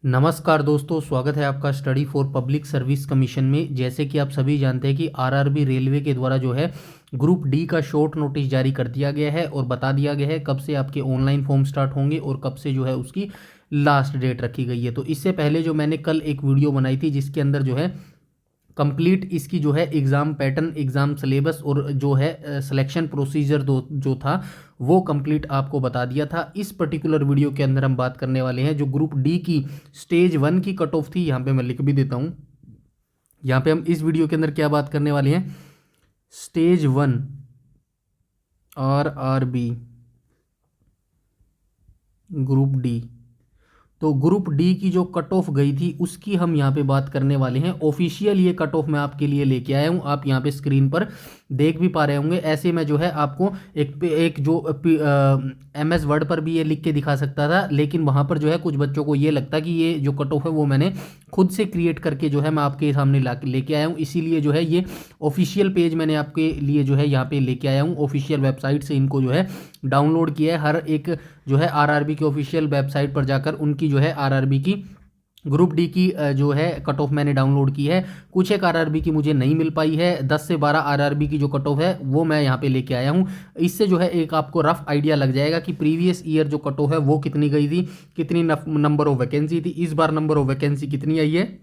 नमस्कार दोस्तों, स्वागत है आपका study for public service commission में। जैसे कि आप सभी जानते हैं कि आरआरबी रेलवे के द्वारा जो है ग्रुप डी का शॉर्ट नोटिस जारी कर दिया गया है और बता दिया गया है कब से आपके ऑनलाइन फॉर्म स्टार्ट होंगे और कब से जो है उसकी लास्ट डेट रखी गई है। तो इससे पहले जो मैंने कल एक वीडियो बनाई थी जिसके अंदर जो है कंप्लीट इसकी जो है एग्ज़ाम पैटर्न, एग्ज़ाम सिलेबस और जो है सिलेक्शन प्रोसीजर जो था वो कंप्लीट आपको बता दिया था। इस पर्टिकुलर वीडियो के अंदर हम बात करने वाले हैं जो ग्रुप डी की स्टेज 1 की कट ऑफ थी। यहाँ पे मैं लिख भी देता हूँ। यहाँ पे हम इस वीडियो के अंदर क्या बात करने वाले हैं, स्टेज 1 आरआरबी ग्रुप डी। तो ग्रुप डी की जो कट ऑफ गई थी उसकी हम यहाँ पे बात करने वाले हैं। ऑफिशियल ये कट ऑफ मैं आपके लिए लेके आया हूँ, आप यहाँ पे स्क्रीन पर देख भी पा रहे होंगे। ऐसे में जो है आपको एक जो MS वर्ड पर भी ये लिख के दिखा सकता था, लेकिन वहाँ पर जो है कुछ बच्चों को ये लगता कि ये जो कट ऑफ है वो मैंने खुद से क्रिएट करके जो है मैं आपके सामने लेके आया हूँ। इसीलिए जो है ये ऑफिशियल पेज मैंने आपके लिए जो है यहाँ पे लेके आया हूँ। ऑफिशियल वेबसाइट से इनको जो है डाउनलोड किया है। हर एक जो है आरआरबी की ऑफिशियल वेबसाइट पर जाकर उनकी जो है आरआरबी की ग्रुप डी की जो है कट ऑफ मैंने डाउनलोड की है। कुछ एक आरआरबी की मुझे नहीं मिल पाई है। 10 से 12 आरआरबी की जो कट ऑफ है वो मैं यहाँ पे लेके आया हूँ। इससे जो है एक आपको रफ आइडिया लग जाएगा कि प्रीवियस ईयर जो कट ऑफ है वो कितनी गई थी, कितनी नंबर ऑफ वैकेंसी थी, इस बार नंबर ऑफ वैकेंसी कितनी आई है,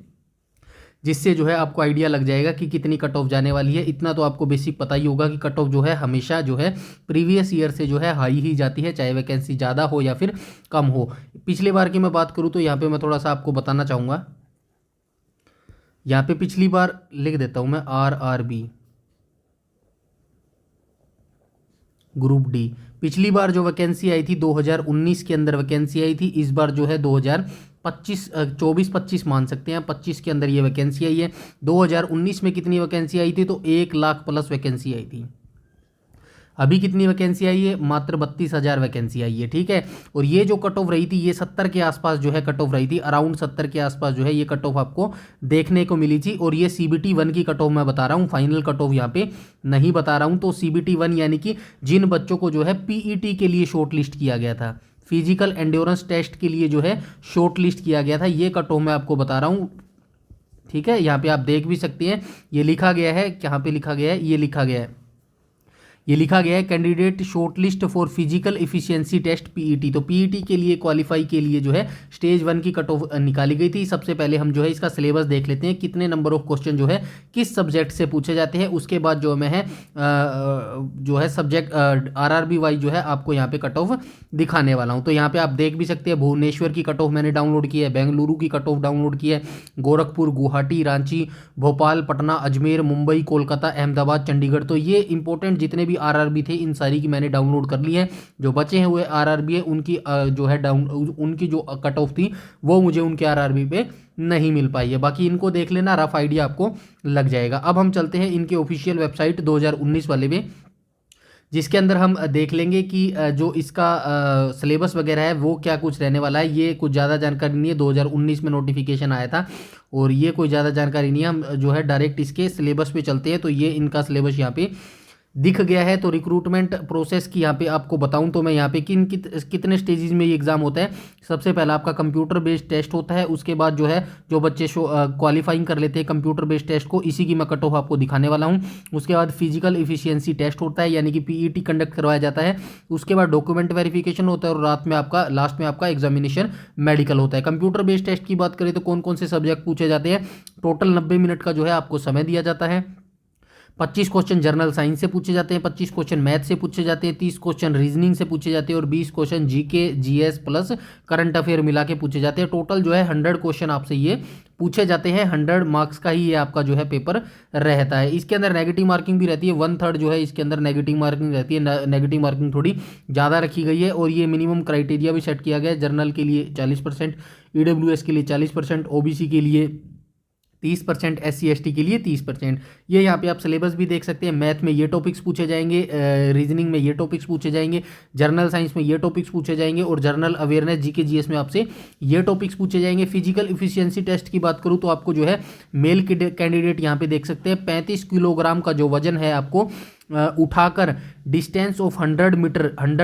जिससे जो है आपको आइडिया लग जाएगा कि कितनी कट ऑफ जाने वाली है। इतना तो आपको बेसिक पता ही होगा कि कट ऑफ जो है हमेशा जो है प्रीवियस ईयर से जो है हाई ही जाती है, चाहे वैकेंसी ज़्यादा हो या फिर कम हो। पिछले बार की मैं बात करूँ तो यहाँ पे मैं थोड़ा सा आपको बताना चाहूँगा। यहाँ पे पिछली बार लिख देता हूँ मैं आरआरबी ग्रुप डी। पिछली बार जो वैकेंसी आई थी 2019 के अंदर वैकेंसी आई थी। इस बार जो है 2025 24-25 मान सकते हैं, 25 के अंदर ये वैकेंसी आई है। 2019 में कितनी वैकेंसी आई थी, तो 1 लाख प्लस वैकेंसी आई थी। अभी कितनी वैकेंसी आई है, मात्र 32,000 वैकेंसी आई है। ठीक है, और ये जो कट ऑफ रही थी ये 70 के आसपास जो है कट ऑफ रही थी। अराउंड 70 के आसपास जो है ये कट ऑफ आपको देखने को मिली थी। और ये CBT 1 की कट ऑफ मैं बता रहा हूँ, फाइनल कट ऑफ यहाँ पे नहीं बता रहा हूँ। तो CBT 1 यानी कि जिन बच्चों को जो है PET के लिए शॉर्ट लिस्ट किया गया था, फिजिकल एंड्योरेंस टेस्ट के लिए जो है शॉर्ट लिस्ट किया गया था, ये कट ऑफ मैं आपको बता रहा हूँ। ठीक है, यहाँ पे आप देख भी सकते हैं, ये लिखा गया है, कहाँ पे लिखा गया है, ये लिखा गया है, ये लिखा गया है candidate shortlist for physical efficiency test PET। तो PET के लिए क्वालिफाई के लिए जो है स्टेज 1 की कट ऑफ निकाली गई थी। सबसे पहले हम जो है इसका सिलेबस देख लेते हैं, कितने नंबर ऑफ क्वेश्चन जो है किस सब्जेक्ट से पूछे जाते हैं। उसके बाद जो मैं है जो है सब्जेक्ट आरआरबी वाइज जो है आपको यहाँ पे कट ऑफ दिखाने वाला हूँ। तो यहाँ पे आप देख भी सकते हैं, भुवनेश्वर की कट ऑफ मैंने डाउनलोड की है, बेंगलुरु की कट ऑफ डाउनलोड की है, गोरखपुर, गुवाहाटी, रांची, भोपाल, पटना, अजमेर, मुंबई, कोलकाता, अहमदाबाद, चंडीगढ़। तो ये इंपॉर्टेंट जितने भी आरआरबी थे इन सारी की मैंने डाउनलोड कर ली है। जो बचे हैं हुए आरआरबी है उनकी जो है उनकी जो कट ऑफ थी वो मुझे उनके आरआरबी पे नहीं मिल पाई है। बाकी इनको देख लेना, रफ आइडिया आपको लग जाएगा। अब हम चलते हैं इनके ऑफिशियल वेबसाइट 2019 वाले में, जिसके अंदर हम देख लेंगे कि जो इसका सिलेबस वगैरह है वो क्या कुछ रहने वाला है। ये कुछ ज़्यादा जानकारी नहीं है, 2019 में नोटिफिकेशन आया था और ये कोई ज़्यादा जानकारी नहीं है। हम जो है डायरेक्ट इसके सिलेबस पे चलते हैं। तो ये इनका सिलेबस यहाँ पे दिख गया है। तो रिक्रूटमेंट प्रोसेस की यहाँ पे आपको बताऊं तो मैं यहाँ पे कितने स्टेजेस में ये एग्ज़ाम होता है। सबसे पहला आपका कंप्यूटर बेस्ड टेस्ट होता है। उसके बाद जो है जो बच्चे क्वालिफाइंग कर लेते हैं कंप्यूटर बेस्ड टेस्ट को, इसी की मैं कट ऑफ आपको दिखाने वाला हूँ। उसके बाद फिजिकल इफिशियंसी टेस्ट होता है, यानी कि PET कंडक्ट करवाया जाता है। उसके बाद डॉक्यूमेंट वेरिफिकेशन होता है और रात में आपका लास्ट में आपका एग्जामिनेशन मेडिकल होता है। कंप्यूटर बेस्ड टेस्ट की बात करें तो कौन कौन से सब्जेक्ट पूछे जाते हैं, टोटल 90 मिनट का जो है आपको समय दिया जाता है। 25 क्वेश्चन जनरल साइंस से पूछे जाते हैं, 25 क्वेश्चन मैथ से पूछे जाते हैं, 30 क्वेश्चन रीजनिंग से पूछे जाते हैं और 20 question GK GS plus current affair मिला के पूछे जाते हैं। टोटल जो है 100 क्वेश्चन आपसे ये पूछे जाते हैं। 100 मार्क्स का ही ये आपका जो है पेपर रहता है। इसके अंदर नेगेटिव मार्किंग भी रहती है, 1/3 जो है इसके अंदर नेगेटिव मार्किंग रहती है। नेगेटिव मार्किंग थोड़ी ज़्यादा रखी गई है और ये मिनिमम क्राइटेरिया भी सेट किया गया है। जर्नल के लिए 40%, EWS के लिए 40%, OBC के लिए 30%, SC ST के लिए 30%। ये यहाँ पे आप सिलेबस भी देख सकते हैं। मैथ में ये टॉपिक्स पूछे जाएंगे, रीजनिंग में ये टॉपिक्स पूछे जाएंगे, जर्नल साइंस में ये टॉपिक्स पूछे जाएंगे और जर्नल अवेयरनेस GK GS में आपसे ये टॉपिक्स पूछे जाएंगे। फिजिकल इफिशियंसी टेस्ट की बात करूँ तो आपको जो है मेल कैंडिडेट यहाँ पे देख सकते हैं 35 किलोग्राम का जो वजन है आपको उठाकर डिस्टेंस ऑफ 100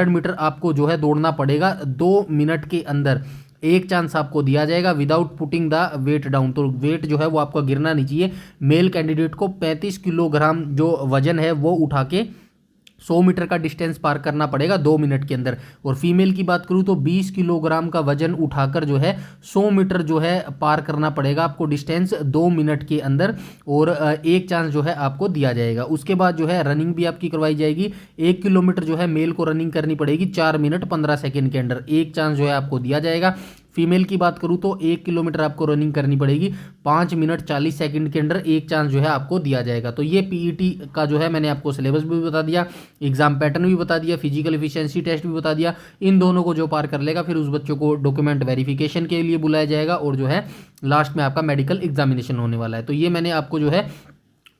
मीटर आपको जो है दौड़ना पड़ेगा 2 मिनट के अंदर। एक चांस आपको दिया जाएगा without putting the weight down. तो वेट जो है वो आपका गिरना नहीं चाहिए। मेल कैंडिडेट को 35 किलोग्राम जो वजन है वो उठा के 100 मीटर का डिस्टेंस पार करना पड़ेगा 2 मिनट के अंदर। और फीमेल की बात करूं तो 20 किलोग्राम का वजन उठाकर जो है 100 मीटर जो है पार करना पड़ेगा आपको डिस्टेंस 2 मिनट के अंदर, और एक चांस जो है आपको दिया जाएगा। उसके बाद जो है रनिंग भी आपकी करवाई जाएगी। 1 किलोमीटर जो है मेल को रनिंग करनी पड़ेगी 4 मिनट 15 सेकेंड के अंदर, एक चांस जो है आपको दिया जाएगा। फीमेल की बात करूं तो 1 किलोमीटर आपको रनिंग करनी पड़ेगी 5 मिनट 40 सेकंड के अंदर, एक चांस जो है आपको दिया जाएगा। तो ये पीईटी का जो है मैंने आपको सिलेबस भी बता दिया, एग्जाम पैटर्न भी बता दिया, फिजिकल एफिशिएंसी टेस्ट भी बता दिया। इन दोनों को जो पार कर लेगा फिर उस बच्चों को डॉक्यूमेंट वेरिफिकेशन के लिए बुलाया जाएगा, और जो है लास्ट में आपका मेडिकल एग्जामिनेशन होने वाला है। तो ये मैंने आपको जो है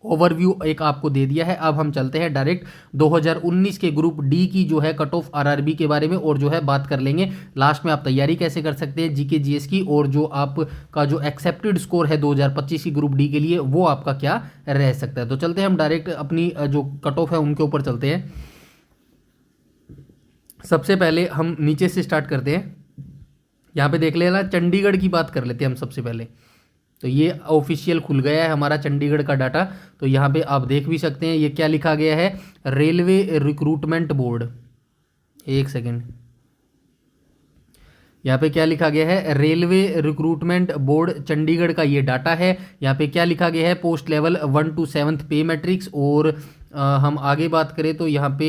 ओवरव्यू एक आपको दे दिया है। अब हम चलते हैं डायरेक्ट 2019 के ग्रुप डी की जो है कट ऑफ आरआरबी के बारे में, और जो है बात कर लेंगे लास्ट में आप तैयारी कैसे कर सकते हैं जीके जीएस की, और जो आपका जो एक्सेप्टेड स्कोर है 2025 की ग्रुप डी के लिए वो आपका क्या रह सकता है। तो चलते हैं हम डायरेक्ट अपनी जो कट ऑफ है उनके ऊपर चलते हैं। सबसे पहले हम नीचे से स्टार्ट करते हैं। यहाँ पे देख लेना, चंडीगढ़ की बात कर लेते हैं हम सबसे पहले। तो ये ऑफिशियल खुल गया है हमारा चंडीगढ़ का डाटा। तो यहाँ पे आप देख भी सकते हैं ये क्या लिखा गया है, रेलवे रिक्रूटमेंट बोर्ड। एक सेकेंड, यहाँ पे क्या लिखा गया है, रेलवे रिक्रूटमेंट बोर्ड चंडीगढ़ का ये डाटा है। यहाँ पे क्या लिखा गया है, पोस्ट लेवल 1 to 7th पे मैट्रिक्स। और हम आगे बात करें तो यहाँ पे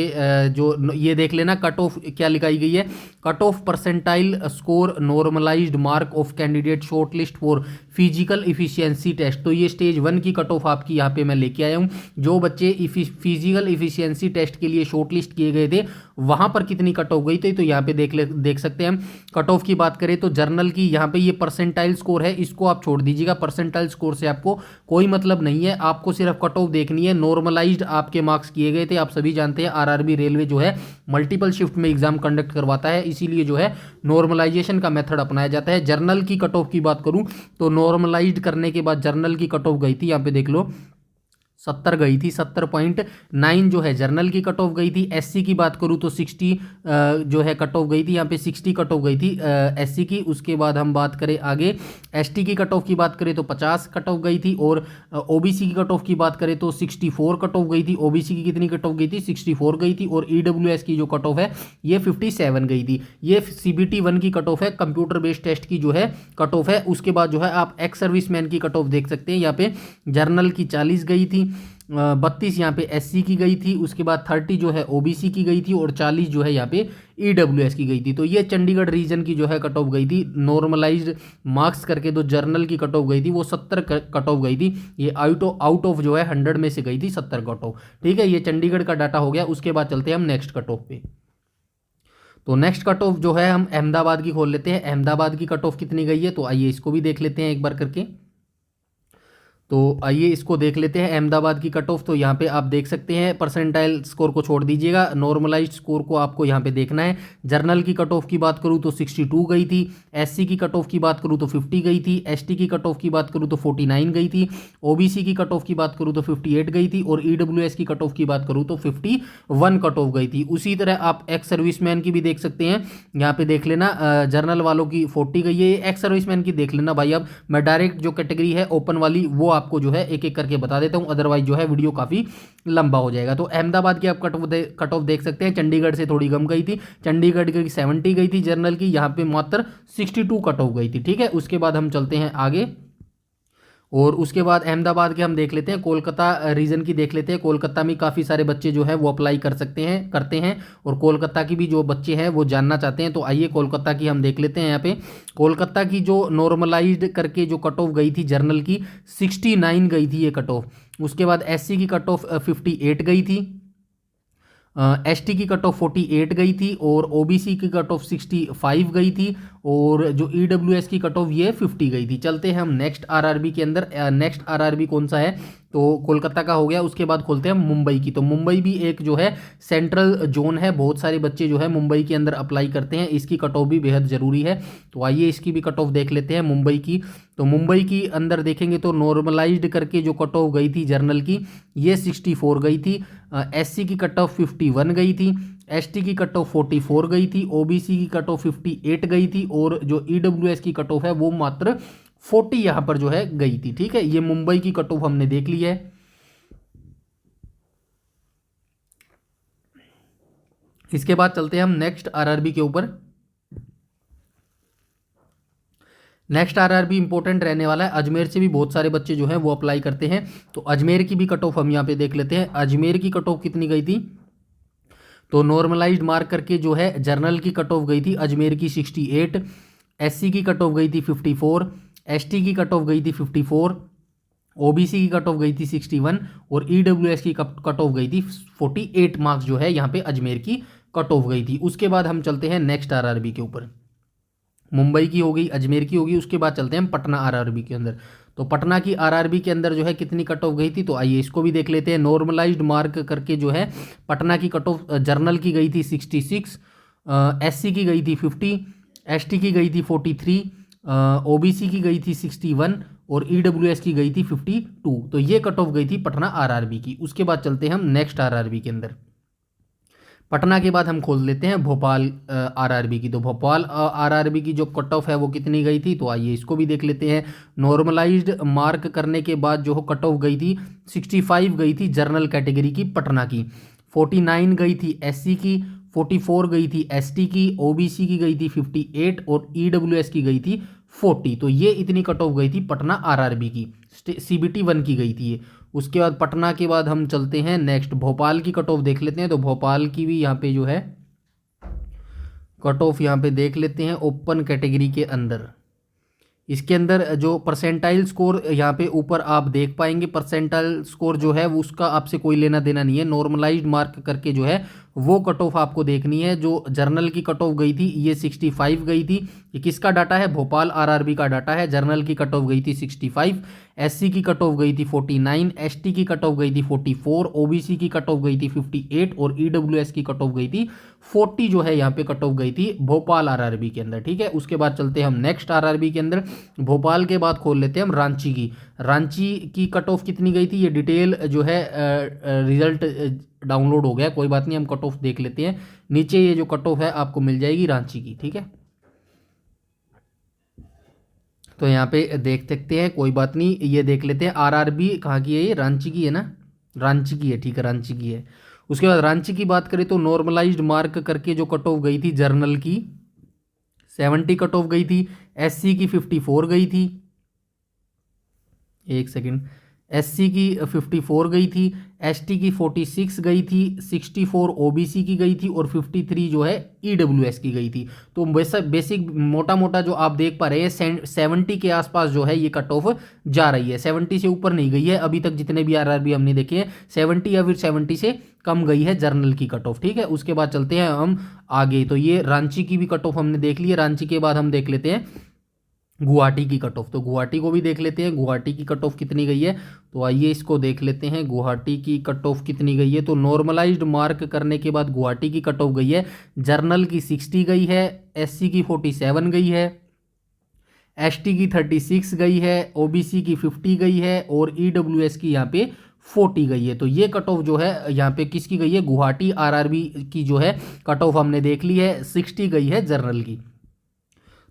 जो ये देख लेना कट ऑफ क्या लिखाई गई है, cut off percentile score normalised mark of candidate shortlist for physical efficiency test. तो ये स्टेज 1 की कट ऑफ आपकी यहाँ पे मैं लेके आया हूँ। जो बच्चे फिजिकल इफिशियंसी टेस्ट के लिए शॉर्ट लिस्ट किए गए थे वहाँ पर कितनी कट ऑफ गई थी, तो यहाँ पे देख सकते हैं हम। कट ऑफ की बात करें तो जर्नल की यहाँ पे ये परसेंटाइल स्कोर है, इसको आप छोड़ दीजिएगा। परसेंटाइल स्कोर से आपको कोई मतलब नहीं है, आपको सिर्फ कट ऑफ देखनी है। नॉर्मलाइज्ड आपके मार्क्स किए गए थे, आप सभी जानते हैं आरआरबी रेलवे जो है मल्टीपल शिफ्ट में एग्जाम कंडक्ट करवाता है, इसीलिए जो है नॉर्मलाइजेशन का मेथड अपनाया जाता है। जर्नल की कट ऑफ की बात करूं तो नॉर्मलाइज्ड करने के बाद जर्नल की कट ऑफ गई थी, यहाँ पे देख लो 70 गई थी, 70.9 जो है जर्नल की कट ऑफ गई थी। एससी की बात करूं तो 60 जो है कट ऑफ गई थी, यहाँ पे 60 कट ऑफ गई थी एससी की। उसके बाद हम बात करें आगे एसटी की कट ऑफ की बात करें तो 50 कट ऑफ गई थी, और ओबीसी की कट ऑफ की बात करें तो 64 कट ऑफ गई थी। ओबीसी की कितनी कट ऑफ गई थी, 64 गई थी। और ईडब्ल्यूएस की जो कट ऑफ है ये 57 गई थी। ये CBT 1 की कट ऑफ है, कंप्यूटर बेस्ड टेस्ट की जो है कट ऑफ है। उसके बाद जो है आप एक्स सर्विसमैन की कट ऑफ देख सकते हैं, यहाँ पे जर्नल की 40 गई थी, 32 यहाँ पे एससी की गई थी। उसके बाद 30 जो है ओबीसी की गई थी, और 40 जो है यहाँ पे ईडब्ल्यूएस की गई थी। तो ये चंडीगढ़ रीजन की जो है कट ऑफ गई थी नॉर्मलाइज्ड मार्क्स करके। तो जर्नल की कट ऑफ गई थी वो 70 कट ऑफ गई थी। ये आउट ऑफ जो है 100 में से गई थी 70 कट ऑफ। ठीक है, ये चंडीगढ़ का डाटा हो गया। उसके बाद चलते हैं हम नेक्स्ट कट ऑफ पे। तो नेक्स्ट कट ऑफ जो है हम अहमदाबाद की खोल लेते हैं। अहमदाबाद की कट ऑफ कितनी गई है, तो आइए इसको भी देख लेते हैं एक बार करके। तो आइए इसको देख लेते हैं अहमदाबाद की कट ऑफ। तो यहाँ पे आप देख सकते हैं परसेंटाइल स्कोर को छोड़ दीजिएगा, नॉर्मलाइज्ड स्कोर को आपको यहाँ पे देखना है। जर्नल की कट ऑफ की बात करूँ तो 62 गई थी। एससी की कट ऑफ की बात करूँ तो 50 गई थी। एसटी की कट ऑफ की बात करूँ तो 49 गई थी। ओबीसी की कट ऑफ की बात करूँ तो 58 गई थी। और ईडब्ल्यूएस की कट ऑफ की बात करूँ तो 51 कट ऑफ गई थी। उसी तरह आप एक्स सर्विसमैन की भी देख सकते हैं, यहाँ पे देख लेना जर्नल वालों की 40 गई है। एक्स सर्विसमैन की देख लेना भाई। अब मैं डायरेक्ट जो कैटेगरी है ओपन वाली वो आपको जो है एक एक करके बता देता हूं, अदरवाइज जो है वीडियो काफी लंबा हो जाएगा। तो अहमदाबाद की आप कट ऑफ देख सकते हैं, चंडीगढ़ से थोड़ी कम गई थी। चंडीगढ़ की 70 गई थी जर्नल की, यहाँ पे मात्र 62 कट ऑफ गई थी। ठीक है, उसके बाद हम चलते हैं आगे, और उसके बाद अहमदाबाद के हम देख लेते हैं कोलकाता रीजन की देख लेते हैं। कोलकाता में काफ़ी सारे बच्चे जो है वो अप्लाई कर सकते हैं, करते हैं, और कोलकाता की भी जो बच्चे हैं वो जानना चाहते हैं। तो आइए कोलकाता की हम देख लेते हैं। यहाँ पे कोलकाता की जो नॉर्मलाइज्ड करके जो कट ऑफ गई थी जर्नल की 69 गई थी ये कट ऑफ। उसके बाद एससी की कट ऑफ 58 गई थी। एसटी की कट ऑफ 48 गई थी, और ओबीसी की कट ऑफ 65 गई थी, और जो ईडब्ल्यूएस की कट ऑफ ये 50 गई थी। चलते हैं हम नेक्स्ट आरआरबी के अंदर। नेक्स्ट आरआरबी कौन सा है, तो कोलकाता का हो गया। उसके बाद खोलते हैं मुंबई की। तो मुंबई भी एक जो है सेंट्रल जोन है, बहुत सारे बच्चे जो है मुंबई के अंदर अप्लाई करते हैं, इसकी कट ऑफ भी बेहद ज़रूरी है। तो आइए इसकी भी कट ऑफ देख लेते हैं मुंबई की। तो मुंबई की अंदर देखेंगे तो नॉर्मलाइज्ड करके जो कट ऑफ गई थी जर्नल की ये 64 गई थी। एससी की कट ऑफ 51 गई थी। एसटी की कट ऑफ 44 गई थी, ओबीसी की कट ऑफ 58 गई थी और जो ईडब्ल्यूएस की कट ऑफ है वो मात्र 40 यहाँ पर जो है गई थी। ठीक है, ये मुंबई की कट ऑफ हमने देख ली है। इसके बाद चलते हैं हम नेक्स्ट आरआरबी के ऊपर। नेक्स्ट आरआरबी इंपॉर्टेंट रहने वाला है, अजमेर से भी बहुत सारे बच्चे जो हैं वो अप्लाई करते हैं, तो अजमेर की भी कट ऑफ हम यहाँ पे देख लेते हैं। अजमेर की कट ऑफ कितनी गई थी, तो नॉर्मलाइज्ड मार्क करके जो है जर्नल की कट ऑफ गई थी अजमेर की 68, एससी की कट ऑफ गई थी 54, एसटी की कट ऑफ गई थी 54, ओबीसी की कट ऑफ गई थी 61 और ईडब्ल्यूएस की कट ऑफ गई थी 48 मार्क्स जो है यहाँ पे अजमेर की कट ऑफ गई थी। उसके बाद हम चलते हैं नेक्स्ट आरआरबी के ऊपर। मुंबई की हो गई, अजमेर की होगी, उसके बाद चलते हैं हम पटना आरआरबी के अंदर। तो पटना की आरआरबी के अंदर जो है कितनी कट ऑफ गई थी, तो आइए इसको भी देख लेते हैं। नॉर्मलाइज्ड मार्क करके जो है पटना की कट ऑफ जर्नल की गई थी 66, एससी की गई थी 50, एसटी की गई थी 43, ओबीसी की गई थी 61 और ईडब्ल्यूएस की गई थी 52। तो ये कट ऑफ गई थी पटना आरआरबी की। उसके बाद चलते हैं हम नेक्स्ट आरआरबी के अंदर। पटना के बाद हम खोल लेते हैं भोपाल आरआरबी की। तो भोपाल आरआरबी की जो कट ऑफ है वो कितनी गई थी, तो आइए इसको भी देख लेते हैं। नॉर्मलाइज्ड मार्क करने के बाद जो कट ऑफ गई थी 65 गई थी जनरल कैटेगरी की पटना की, 49 गई थी एससी की, 44 गई थी एसटी की, ओबीसी की गई थी 58 और ईडब्ल्यूएस की गई थी 40। तो ये इतनी कट ऑफ गई थी पटना आरआरबी की, सीबीटी 1 की गई थी ये। उसके बाद पटना के बाद हम चलते हैं नेक्स्ट भोपाल की कट ऑफ देख लेते हैं। तो भोपाल की भी यहाँ पे जो है कट ऑफ यहाँ पे देख लेते हैं ओपन कैटेगरी के अंदर। इसके अंदर जो परसेंटाइल स्कोर यहाँ पे ऊपर आप देख पाएंगे, परसेंटाइल स्कोर जो है वो उसका आपसे कोई लेना देना नहीं है। नॉर्मलाइज्ड मार्क करके जो है वो कट ऑफ आपको देखनी है। जो जर्नल की कट ऑफ गई थी ये 65 गई थी। ये किसका डाटा है, भोपाल आरआरबी का डाटा है। जर्नल की कट ऑफ गई थी 65, एससी की कट ऑफ गई थी 49, एसटी की कट ऑफ गई थी 44, ओबीसी की कट ऑफ गई थी 58 और ईडब्ल्यूएस की कट ऑफ गई थी 40 जो है यहाँ पे कट ऑफ गई थी भोपाल आरआरबी के अंदर। ठीक है, उसके बाद चलते हैं हम नेक्स्ट आरआरबी के अंदर। भोपाल के बाद खोल लेते हैं हम रांची की। रांची की कट ऑफ कितनी गई थी, ये डिटेल जो है रिजल्ट डाउनलोड हो गया, कोई बात नहीं, हम कट ऑफ देख लेते हैं। नीचे ये जो कट ऑफ है आपको मिल जाएगी रांची की। ठीक है, तो यहाँ पे देख सकते हैं, कोई बात नहीं, ये देख लेते हैं। आरआरबी कहाँ की है, ये रांची की है ना, रांची की है। ठीक है, रांची की है। उसके बाद रांची की बात करें तो नॉर्मलाइज्ड मार्क करके जो कट ऑफ गई थी जर्नल की 70 कट ऑफ गई थी, एससी की 54 गई थी, एक सेकंड, एससी की 54 गई थी, एसटी की 46 गई थी, 64 ओबीसी की गई थी और 53 जो है ईडब्ल्यूएस की गई थी। तो बेसिक मोटा मोटा जो आप देख पा रहे हैं 70 के आसपास जो है ये कट ऑफ जा रही है। 70 से ऊपर नहीं गई है अभी तक, जितने भी आरआरबी हमने देखे हैं 70 या फिर 70 से कम गई है जर्नल की कट ऑफ। ठीक है, उसके बाद चलते हैं हम आगे। तो ये रांची की भी कट ऑफ हमने देख ली है। रांची के बाद हम देख लेते हैं गुवाहाटी की कट ऑफ। तो गुवाहाटी को भी देख लेते हैं, गुवाहाटी की कट ऑफ कितनी गई है। तो आइए इसको देख लेते हैं, गुवाहाटी की कट ऑफ कितनी गई है। तो नॉर्मलाइज्ड मार्क करने के बाद गुवाहाटी की कट ऑफ गई है, जर्नल की 60 गई है, एससी की 47 गई है, एसटी की 36 गई है, ओबीसी की 50 गई है और ईडब्ल्यूएस की यहाँ पे 40 गई है। तो ये कट ऑफ जो है यहाँ पे किसकी गई है, गुवाहाटी आरआरबी की जो है कट ऑफ हमने देख ली है, 60 गई है जर्नल की।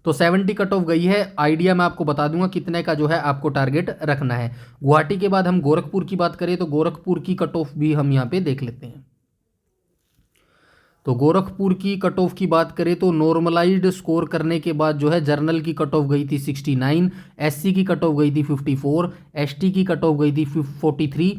तो 70 कट ऑफ गई है। आइडिया मैं आपको बता दूंगा कितने का जो है आपको टारगेट रखना है। गुवाहाटी के बाद हम गोरखपुर की बात करें तो गोरखपुर की कट ऑफ भी हम यहाँ पे देख लेते हैं। तो गोरखपुर की कट ऑफ की बात करें तो नॉर्मलाइज्ड स्कोर करने के बाद जो है जर्नल की कट ऑफ गई थी 69, एससी की कट ऑफ गई थी 54, एसटी की कट ऑफ गई थी 43,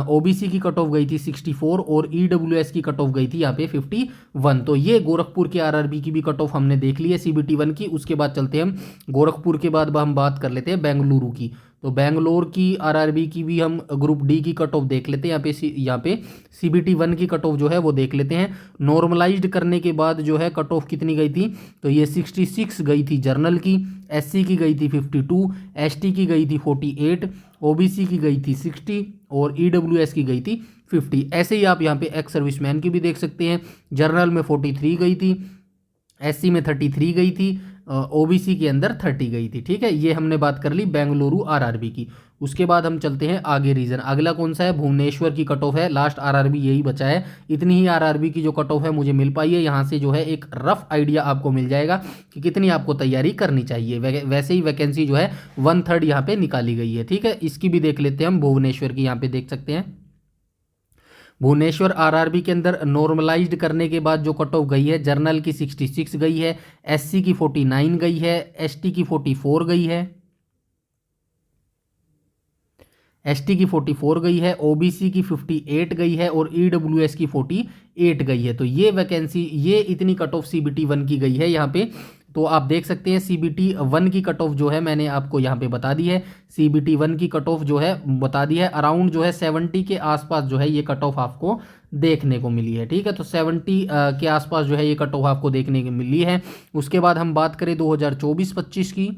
ओबीसी की कट ऑफ गई थी 64 और ईडब्ल्यूएस की कट ऑफ गई थी यहाँ पे 51। तो ये गोरखपुर के आरआरबी की भी कट ऑफ हमने देख ली है सीबीटी 1 की। उसके बाद चलते हैं हम गोरखपुर के बाद हम बात कर लेते हैं बेंगलुरु की। तो बेंगलोर की आरआरबी की भी हम ग्रुप डी की कट ऑफ देख लेते हैं। यहाँ पे सीबीटी 1 की कट ऑफ जो है वो देख लेते हैं। नॉर्मलाइज्ड करने के बाद जो है कट ऑफ कितनी गई थी, तो ये 66 गई थी जर्नल की, एससी की गई थी 52, एसटी की गई थी 48, ओबीसी की गई थी 60 और ईडब्ल्यूएस की गई थी 50। ऐसे ही आप यहाँ पे एक्स सर्विसमैन की भी देख सकते हैं। जर्नल में 43 गई थी, एससी में 33 गई थी, ओबीसी के अंदर 30 गई थी। ठीक है, ये हमने बात कर ली बेंगलुरु आरआरबी की। उसके बाद हम चलते हैं आगे रीजन। अगला कौन सा है, भुवनेश्वर की कट ऑफ है। लास्ट आरआरबी यही बचा है, इतनी ही आरआरबी की जो कट ऑफ है मुझे मिल पाई है। यहाँ से जो है एक रफ आइडिया आपको मिल जाएगा कि कितनी आपको तैयारी करनी चाहिए। वैसे ही वैकेंसी जो है 1/3 यहाँ पे निकाली गई है। ठीक है, इसकी भी देख लेते हैं हम, भुवनेश्वर की यहाँ पे देख सकते हैं। भुवनेश्वर आरआरबी के अंदर नॉर्मलाइज्ड करने के बाद जो कट ऑफ गई है, जर्नल की 66 गई है, एससी की 49 गई है, एसटी की 44 गई है, एसटी की 44 गई है, ओबीसी की 58 गई है और ईडब्ल्यूएस की 48 गई है। तो ये वैकेंसी, ये इतनी कट ऑफ सीबीटी 1 की गई है यहाँ पे। तो आप देख सकते हैं सीबीटी 1 की कट ऑफ जो है मैंने आपको यहाँ पे बता दी है। सीबीटी 1 की कट ऑफ जो है बता दी है, अराउंड जो है 70 के आसपास जो है ये कट ऑफ आपको देखने को मिली है। ठीक है, तो 70 के आसपास जो है ये कट ऑफ आपको देखने को मिली है। उसके बाद हम बात करें 2024-25 की,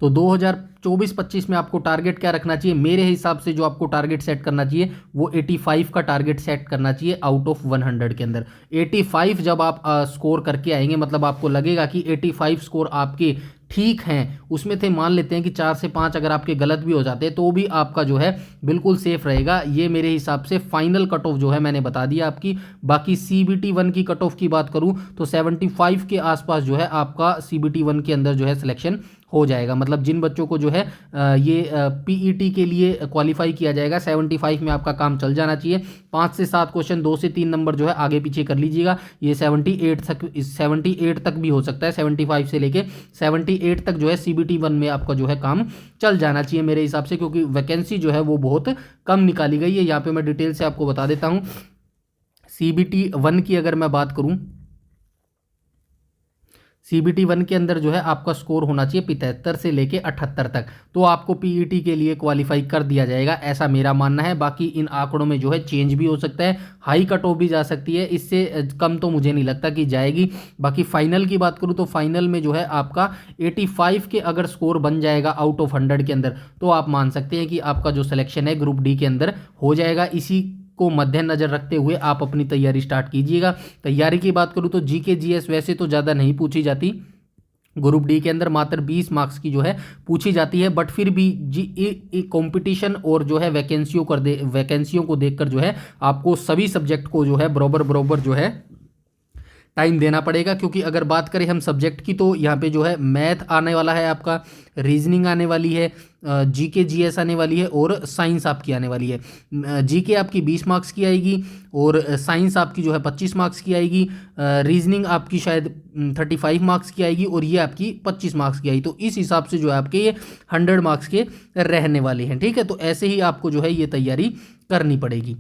तो 2024-25 में आपको टारगेट क्या रखना चाहिए? मेरे हिसाब से जो आपको टारगेट सेट करना चाहिए वो 85 का टारगेट सेट करना चाहिए आउट ऑफ 100 के अंदर। 85 जब आप स्कोर करके आएंगे, मतलब आपको लगेगा कि 85 स्कोर आपके ठीक हैं, उसमें थे मान लेते हैं कि 4 से 5 अगर आपके गलत भी हो जाते हैं तो भी आपका जो है बिल्कुल सेफ रहेगा। ये मेरे हिसाब से फाइनल कट ऑफ जो है मैंने बता दिया आपकी। बाकी सीबीटी 1 की कट ऑफ की बात करूं तो 75 के आसपास जो है आपका सीबीटी 1 के अंदर जो है सिलेक्शन हो जाएगा। मतलब जिन बच्चों को जो है ये पीईटी के लिए क्वालिफाई किया जाएगा, 75 में आपका काम चल जाना चाहिए। 5 से 7 क्वेश्चन, 2 से 3 नंबर जो है आगे पीछे कर लीजिएगा। ये 78 तक भी हो सकता है, 75 से लेके 78 तक जो है सीबीटी 1 में आपका जो है काम चल जाना चाहिए मेरे हिसाब से, क्योंकि वैकेंसी जो है वो बहुत कम निकाली गई है। यहाँ पे मैं डिटेल से आपको बता देता हूँ। सीबीटी 1 की अगर मैं बात करूँ, सीबीटी 1 के अंदर जो है आपका स्कोर होना चाहिए 75 से लेके 78 तक, तो आपको पीईटी के लिए क्वालिफाई कर दिया जाएगा, ऐसा मेरा मानना है। बाकी इन आंकड़ों में जो है चेंज भी हो सकता है, हाई कट ऑफ भी जा सकती है, इससे कम तो मुझे नहीं लगता कि जाएगी। बाकी फाइनल की बात करूँ तो फाइनल में जो है आपका 85 के अगर स्कोर बन जाएगा आउट ऑफ 100 के अंदर, तो आप मान सकते हैं कि आपका जो सिलेक्शन है ग्रुप डी के अंदर हो जाएगा। इसी को मद्देनजर रखते हुए आप अपनी तैयारी स्टार्ट कीजिएगा। तैयारी की बात करूँ तो जीके जीएस वैसे तो ज़्यादा नहीं पूछी जाती, ग्रुप डी के अंदर मात्र 20 मार्क्स की जो है पूछी जाती है, बट फिर भी कंपटीशन और जो है वैकेंसियों को देखकर जो है आपको सभी सब्जेक्ट को जो है बराबर जो है टाइम देना पड़ेगा। क्योंकि अगर बात करें हम सब्जेक्ट की तो यहाँ पे जो है मैथ आने वाला है आपका, रीजनिंग आने वाली है, जीके जीएस आने वाली है और साइंस आपकी आने वाली है। जीके आपकी 20 मार्क्स की आएगी और साइंस आपकी जो है 25 मार्क्स की आएगी, रीजनिंग आपकी शायद 35 मार्क्स की आएगी और ये आपकी 25 मार्क्स की आएगी। तो इस हिसाब से जो है आपके ये 100 मार्क्स के रहने वाले हैं। ठीक है, तो ऐसे ही आपको जो है ये तैयारी करनी पड़ेगी।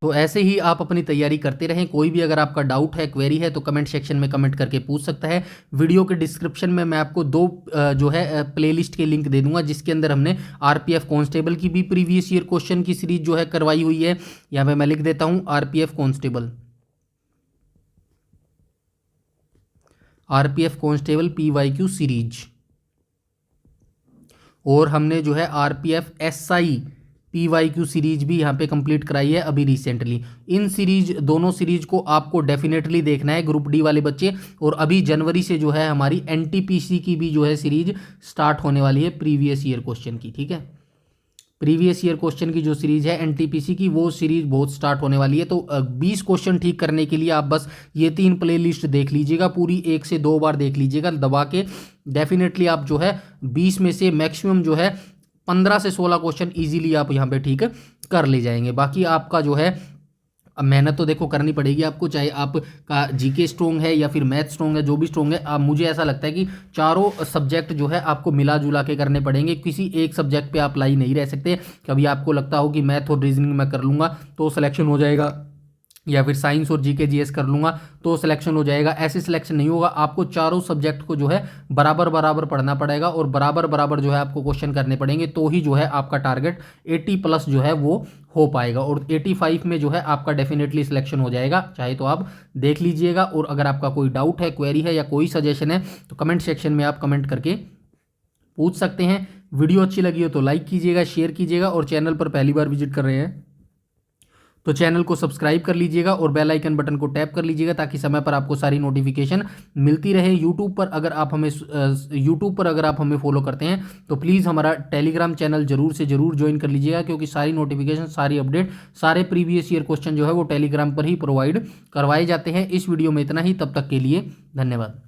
तो ऐसे ही आप अपनी तैयारी करते रहें। कोई भी अगर आपका डाउट है, क्वेरी है, तो कमेंट सेक्शन में कमेंट करके पूछ सकता है। वीडियो के डिस्क्रिप्शन में मैं आपको 2 जो है प्लेलिस्ट के लिंक दे दूंगा, जिसके अंदर हमने आरपीएफ कांस्टेबल की भी प्रीवियस ईयर क्वेश्चन की सीरीज जो है करवाई हुई है। यहाँ पे मैं लिख देता हूँ आरपीएफ कांस्टेबल पीवाईक्यू सीरीज, और हमने जो है आरपीएफ एसआई पीवाईक्यू सीरीज भी यहाँ पे कंप्लीट कराई है अभी रिसेंटली। इन सीरीज, दोनों सीरीज को आपको डेफिनेटली देखना है ग्रुप डी वाले बच्चे। और अभी जनवरी से जो है हमारी एनटीपीसी की भी जो है सीरीज स्टार्ट होने वाली है प्रीवियस ईयर क्वेश्चन की। ठीक है, प्रीवियस ईयर क्वेश्चन की जो सीरीज है एनटीपीसी की, वो सीरीज बहुत स्टार्ट होने वाली है। तो 20 क्वेश्चन ठीक करने के लिए आप बस ये 3 प्लेलिस्ट देख लीजिएगा, पूरी 1 से 2 बार देख लीजिएगा दबा के। डेफिनेटली आप जो है 20 में से मैक्सिमम जो है 15 से 16 क्वेश्चन इजीली आप यहाँ पे ठीक कर ले जाएंगे। बाकी आपका जो है अब मेहनत तो देखो करनी पड़ेगी आपको, चाहे आपका जीके स्ट्रॉन्ग है या फिर मैथ स्ट्रॉन्ग है, जो भी स्ट्रॉन्ग है। मुझे ऐसा लगता है कि चारों सब्जेक्ट जो है आपको मिला जुला के करने पड़ेंगे, किसी एक सब्जेक्ट पे आप लाई नहीं रह सकते। कभी आपको लगता हो कि मैथ और रीजनिंग मैं कर लूँगा तो सिलेक्शन हो जाएगा, या फिर साइंस और जीके जीएस कर लूँगा तो सिलेक्शन हो जाएगा, ऐसे सिलेक्शन नहीं होगा। आपको चारों सब्जेक्ट को जो है बराबर पढ़ना पड़ेगा और बराबर जो है आपको क्वेश्चन करने पड़ेंगे, तो ही जो है आपका टारगेट 80+ जो है वो हो पाएगा। और 85 में जो है आपका डेफिनेटली सिलेक्शन हो जाएगा। चाहे तो आप देख लीजिएगा, और अगर आपका कोई डाउट है, क्वेरी है या कोई सजेशन है तो कमेंट सेक्शन में आप कमेंट करके पूछ सकते हैं। वीडियो अच्छी लगी हो तो लाइक कीजिएगा, शेयर कीजिएगा, और चैनल पर पहली बार विजिट कर रहे हैं तो चैनल को सब्सक्राइब कर लीजिएगा और बेल आइकन बटन को टैप कर लीजिएगा ताकि समय पर आपको सारी नोटिफिकेशन मिलती रहे। यूट्यूब पर अगर आप हमें फॉलो करते हैं तो प्लीज़ हमारा टेलीग्राम चैनल जरूर से जरूर ज्वाइन कर लीजिएगा, क्योंकि सारी नोटिफिकेशन, सारी अपडेट, सारे प्रीवियस ईयर क्वेश्चन जो है वो टेलीग्राम पर ही प्रोवाइड करवाए जाते हैं। इस वीडियो में इतना ही, तब तक के लिए धन्यवाद।